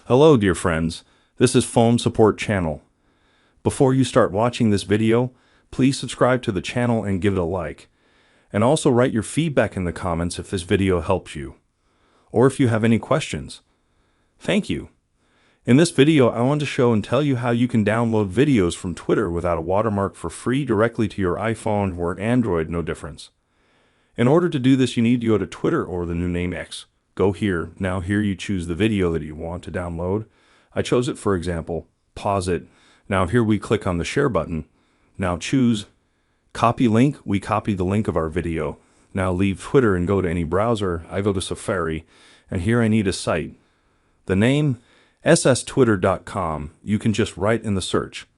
Hello, dear friends. This is Phone Support Channel. Before you start watching this video, please subscribe to the channel and give it a like. And also write your feedback in the comments if this video helps you, or if you have any questions. Thank you. In this video, I want to show and tell you how you can download videos from Twitter without a watermark for free directly to your iPhone or Android, no difference. In order to do this, you need to go to Twitter or the new name X. Go here. Now here you choose the video that you want to download. I chose it, for example. Pause it. Now here we click on the share button. Now choose copy link. We copy the link of our video. Now leave Twitter and go to any browser. I go to Safari, and here I need a site. The name sstwitter.com. You can just write in the search.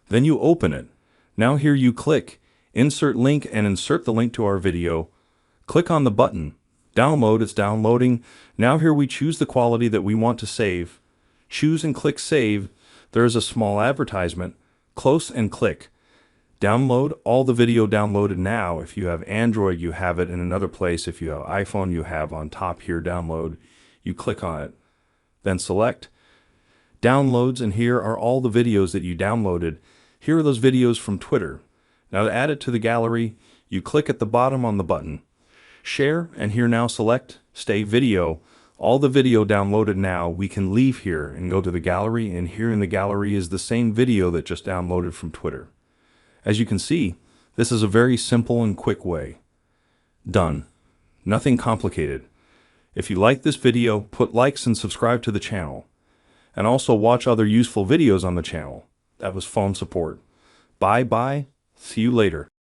Then you open it. Now here you click insert link and insert the link to our video. Click on the button. Download. It's downloading. Now here we choose the quality that we want to save. Choose and click save. There is a small advertisement. Close and click. Download. All the video downloaded now. If you have Android, you have it in another place. If you have iPhone, you have on top here download. You click on it. Then select downloads, and here are all the videos that you downloaded. Here are those videos from Twitter. Now to add it to the gallery, you click at the bottom on the button. Share, and here now select Stay Video. All the video downloaded now, we can leave here and go to the gallery, and here in the gallery is the same video that just downloaded from Twitter. As you can see, this is a very simple and quick way. Done. Nothing complicated. If you like this video, put likes and subscribe to the channel. And also watch other useful videos on the channel. That was Phone Support. Bye bye. See you later.